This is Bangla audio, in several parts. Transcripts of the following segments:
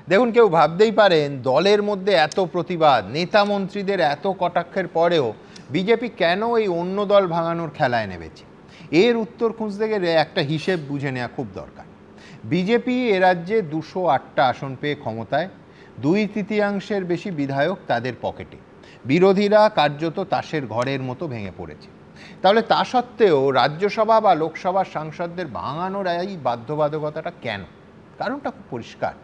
দেখুন, কেউ ভাবতেই পারেন দলের মধ্যে এত প্রতিবাদ, নেতা মন্ত্রীদের এত কটাক্ষের পরেও বিজেপি কেন এই অন্য দল ভাঙানোর খেলায় নেমেছে। এর উত্তর খুঁজতে গেলে একটা হিসেব বুঝে নেওয়া খুব দরকার। বিজেপি এ রাজ্যে 208টা আসন পেয়ে ক্ষমতায়, 2/3 বেশি বিধায়ক তাদের পকেটে। বিরোধীরা কার্যত তাসের ঘরের মতো ভেঙে পড়েছে। তাহলে তা সত্ত্বেও রাজ্যসভা বা লোকসভার সাংসদদের ভাঙানোর এই বাধ্যবাধকতাটা কেন? কারণটা খুব পরিষ্কার।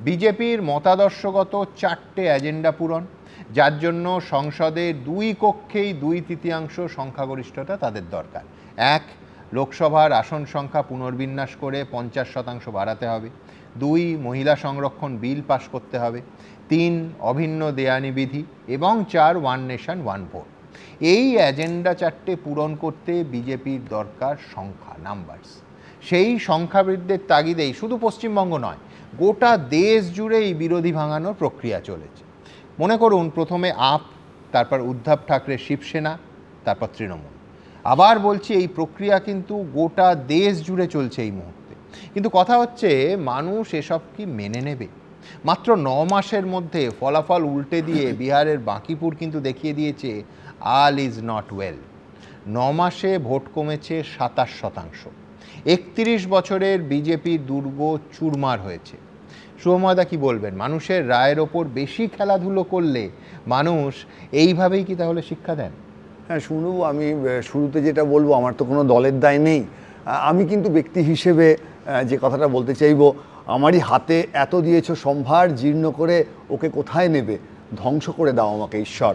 বিজেপির মতাদর্শগত 4টে এজেন্ডা পূরণ, যার জন্য সংসদের 2 কক্ষেই 2/3 সংখ্যাগরিষ্ঠতা তাদের দরকার। 1, লোকসভার আসন সংখ্যা পুনর্বিন্যাস করে 50% বাড়াতে হবে। 2, মহিলা সংরক্ষণ বিল পাশ করতে হবে। 3, অভিন্ন দেয়ানি বিধি। এবং 4, ওয়ান নেশন ওয়ান ভোট। এই এজেন্ডা 4টে পূরণ করতে বিজেপির দরকার সংখ্যা, নাম্বারস। সেই সংখ্যা বৃদ্ধির তাগিদেই শুধু পশ্চিমবঙ্গ নয়, গোটা দেশ জুড়ে এই বিরোধী ভাঙানোর প্রক্রিয়া চলেছে। মনে করুন, প্রথমে আপ, তারপর উদ্ধব ঠাকরে শিবসেনা, তারপর তৃণমূল। আবার বলছি, এই প্রক্রিয়া কিন্তু গোটা দেশ জুড়ে চলছে এই মুহূর্তে। কিন্তু কথা হচ্ছে, মানুষ এসব কি মেনে নেবে? মাত্র 9 মাসের মধ্যে ফলাফল উল্টে দিয়ে বিহারের বাঁকিপুর কিন্তু দেখিয়ে দিয়েছে all is not well। 9 মাসে ভোট কমেছে 27%। 31 বছরের বিজেপি দুর্গ চুরমার হয়েছে। শুভময়দা, কি বলবেন? মানুষের রায়ের ওপর বেশি খেলাধুলো করলে মানুষ এইভাবেই কি তাহলে শিক্ষা দেন? হ্যাঁ শুনবো, আমি শুরুতে যেটা বলবো, আমার তো কোনো দলের দায় নেই। আমি কিন্তু ব্যক্তি হিসেবে যে কথাটা বলতে চাইবো, আমারই হাতে এত দিয়েছো সম্ভার, জীর্ণ করে ওকে কোথায় নেবে? ধ্বংস করে দাও আমাকে ঈশ্বর,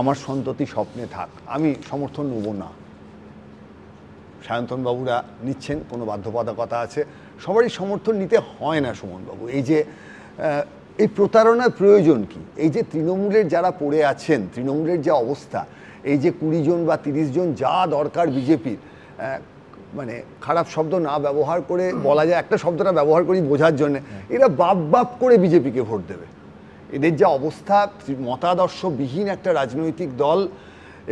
আমার সন্ততি স্বপ্নে থাক। আমি সমর্থন নেব না। সায়ন্তনবাবুরা নিচ্ছেন, কোনো বাধ্যবাধকতা আছে, সবারই সমর্থন নিতে হয় না সুমনবাবু। এই যে এই প্রতারণার প্রয়োজন কি? এই যে তৃণমূলের যারা পড়ে আছেন, তৃণমূলের যা অবস্থা, এই যে 20 জন বা 30 জন যা দরকার বিজেপির, মানে খারাপ শব্দ না ব্যবহার করে বলা যায়, একটা শব্দটা ব্যবহার করি বোঝার জন্য, এরা বাপ বাপ করে বিজেপিকে ভোট দেবে। এদের যা অবস্থা, মতাদর্শবিহীন একটা রাজনৈতিক দল।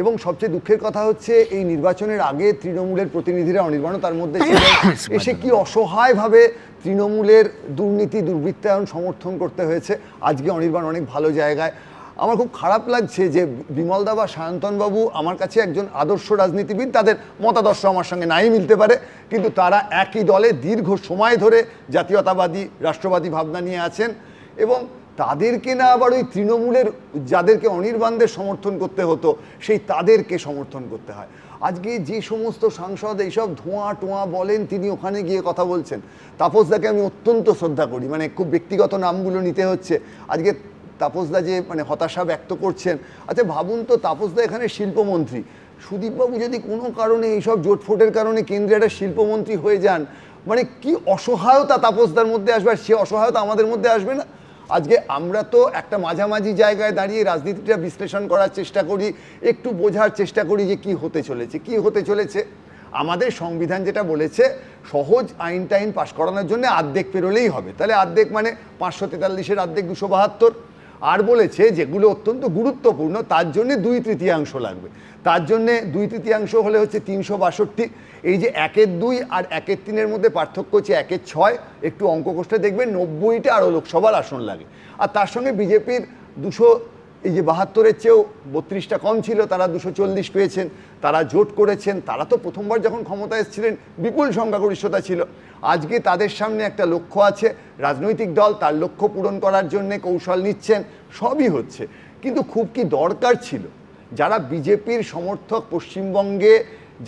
এবং সবচেয়ে দুঃখের কথা হচ্ছে, এই নির্বাচনের আগে তৃণমূলের প্রতিনিধিরা, অনির্বাণও তার মধ্যে এসে কি অসহায়ভাবে তৃণমূলের দুর্নীতি দুর্বৃত্তায়ন সমর্থন করতে হয়েছে। আজকে অনির্বাণ অনেক ভালো জায়গায়। আমার খুব খারাপ লাগছে যে বিমলদা বা সায়ন্তনবাবু আমার কাছে একজন আদর্শ রাজনীতিবিদ, তাদের মতাদর্শ আমার সঙ্গে নাই মিলতে পারে, কিন্তু তারা একই দলে দীর্ঘ সময় ধরে জাতীয়তাবাদী রাষ্ট্রবাদী ভাবনা নিয়ে আছেন। এবং তাদেরকে না আবার ওই তৃণমূলের যাদেরকে অনির্বাণদের সমর্থন করতে হতো, সেই তাদেরকে সমর্থন করতে হয়। আজকে যে সমস্ত সাংসদ এইসব ধোঁয়া টোঁয়া বলেন, তিনি ওখানে গিয়ে কথা বলছেন। তাপসদাকে আমি অত্যন্ত শ্রদ্ধা করি, মানে খুব ব্যক্তিগত নামগুলো নিতে হচ্ছে। আজকে তাপসদা যে মানে হতাশা ব্যক্ত করছেন, আচ্ছা ভাবুন তো, তাপসদা এখানে শিল্পমন্ত্রী। সুদীপবাবু যদি কোনো কারণে এইসব জোটফোটের কারণে কেন্দ্রে একটা শিল্পমন্ত্রী হয়ে যান, মানে কি অসহায়তা তাপসদার মধ্যে আসবে, আর সে অসহায়তা আমাদের মধ্যে আসবে না? আজকে আমরা তো একটা মাঝামাঝি জায়গায় দাঁড়িয়ে রাজনীতিটা বিশ্লেষণ করার চেষ্টা করি, একটু বোঝার চেষ্টা করি যে কি হতে চলেছে। আমাদের সংবিধান যেটা বলেছে, সহজ আইন টাইন পাশ করানোর জন্য অর্ধেক পেরোলেই হবে। তাহলে অর্ধেক মানে 543-এর অর্ধেক 272। আর বলেছে যেগুলো অত্যন্ত গুরুত্বপূর্ণ তার জন্য 2/3 লাগবে। তার জন্যে 2/3 হলে হচ্ছে 362। এই যে 1-2 আর 1-3-এর মধ্যে পার্থক্য হচ্ছে 1-6। একটু অঙ্ক কষতে দেখবেন 90টা আরও লোকসভার আসন লাগে। আর তার সঙ্গে বিজেপির 272-এর চেয়েও 32টা কম ছিল, তারা 240 পেয়েছেন। তারা জোট করেছেন, তারা তো প্রথমবার যখন ক্ষমতায় এসেছিলেন বিপুল সংখ্যাগরিষ্ঠতা ছিল। আজকে তাদের সামনে একটা লক্ষ্য আছে, রাজনৈতিক দল তার লক্ষ্য পূরণ করার জন্য কৌশল নিচ্ছেন, সবই হচ্ছে। কিন্তু খুব কি দরকার ছিল? যারা বিজেপির সমর্থক পশ্চিমবঙ্গে,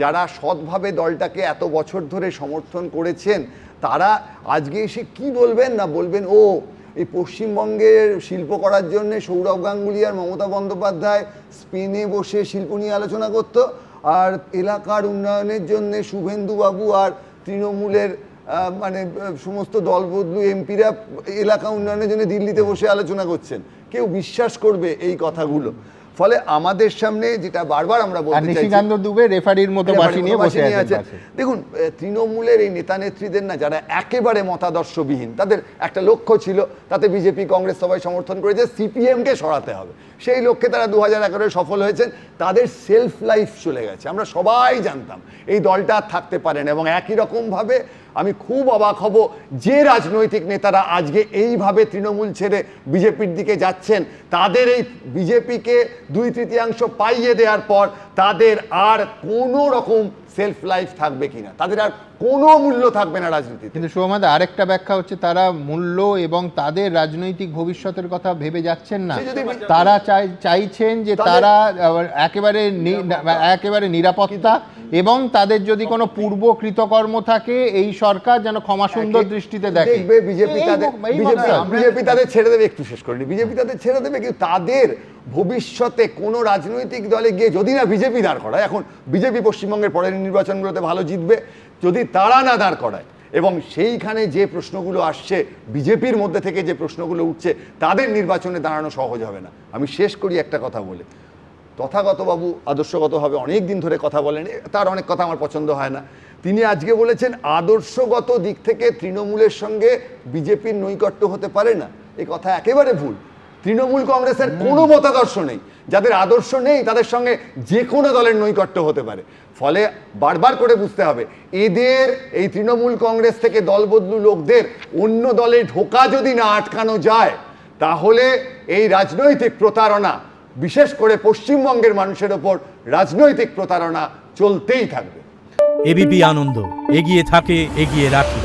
যারা সৎভাবে দলটাকে এত বছর ধরে সমর্থন করেছেন, তারা আজকে এসে কি বলবেন না বলবেন, ও এই পশ্চিমবঙ্গের শিল্প করার জন্য সৌরভ গাঙ্গুলি আর মমতা বন্দ্যোপাধ্যায় স্পেনে বসে শিল্প নিয়ে আলোচনা করত, আর এলাকার উন্নয়নের জন্য শুভেন্দুবাবু আর তৃণমূলের মানে সমস্ত দলবদলু এমপিরা এলাকা উন্নয়নের জন্য দিল্লিতে বসে আলোচনা করছেন। কেউ বিশ্বাস করবে এই কথাগুলো? ফলে আমাদের সামনে যেটা বারবার আমরা বলতে চাইছি, নিশিকান্ত দুবে রেফারির মতো বাঁশি নিয়ে বসে আছেন। দেখুন, তৃণমূলের এই নেতা নেত্রীদের না, যারা একেবারে মতাদর্শবিহীন, তাদের একটা লক্ষ্য ছিল, তাতে বিজেপি কংগ্রেস সবাই সমর্থন করেছে, সিপিএমকে সরাতে হবে। সেই লক্ষ্যে তারা 2011 সফল হয়েছেন। তাদের সেলফ লাইফ চলে গেছে, আমরা সবাই জানতাম এই দলটা আর থাকতে পারে না। এবং একই রকমভাবে আমি খুব অবাক হব যে রাজনৈতিক নেতারা আজকে এইভাবে তৃণমূল ছেড়ে বিজেপির দিকে যাচ্ছেন, তাদের এই বিজেপিকে 2/3 পাইয়ে দেওয়ার পর তাদের আর কোনো রকম সেলফ লাইফ থাকবে কিনা, তাদের আর কোনো মূল্য থাকবে না রাজনীতিতে। কিন্তু সৌমাদা আরেকটা ব্যাখ্যা হচ্ছে তারা মূল্য এবং তাদের রাজনৈতিক ভবিষ্যতের কথা ভেবে যাচ্ছেন না, তারা চাইছেন যে তারা একেবারে নিরাপত্তা এবং তাদের যদি কোনো পূর্ব কৃতকর্ম থাকে এই সরকার যেন ক্ষমা সুন্দর দৃষ্টিতে দেখে। দেখবে বিজেপি তাদের ছেড়ে দেবে, একটু শেষ করিনি, বিজেপি তাদের ছেড়ে দেবে, কিন্তু তাদের ভবিষ্যতে কোনো রাজনৈতিক দলে গিয়ে যদি না বিজেপি দাঁড় করায়, এখন বিজেপি পশ্চিমবঙ্গের পরের নির্বাচনগুলোতে ভালো জিতবে, যদি তারা না দাঁড় করায় এবং সেইখানে যে প্রশ্নগুলো আসছে বিজেপির মধ্যে থেকে যে প্রশ্নগুলো উঠছে, তাদের নির্বাচনে দাঁড়ানো সহজ হবে না। আমি শেষ করি একটা কথা বলে, তথাগতবাবু আদর্শগতভাবে অনেক দিন ধরে কথা বলেন, তার অনেক কথা আমার পছন্দ হয় না। তিনি আজকে বলেছেন আদর্শগত দিক থেকে তৃণমূলের সঙ্গে বিজেপির নৈকট্য হতে পারে না। এই কথা একেবারে ভুল। তৃণমূল কংগ্রেসের কোনো মতাদর্শ নেই, যাদের আদর্শ নেই তাদের সঙ্গে যে কোনো দলের নৈকট্য হতে পারে। ফলে বারবার করে বুঝতে হবে, এদের এই তৃণমূল কংগ্রেস থেকে দলবদলু লোকদের অন্য দলে ঢোকা যদি না আটকানো যায়, তাহলে এই রাজনৈতিক প্রতারণা, বিশেষ করে পশ্চিমবঙ্গের মানুষের ওপর রাজনৈতিক প্রতারণা চলতেই থাকবে। এবিপি আনন্দ, এগিয়ে থাকে, এগিয়ে রাখে।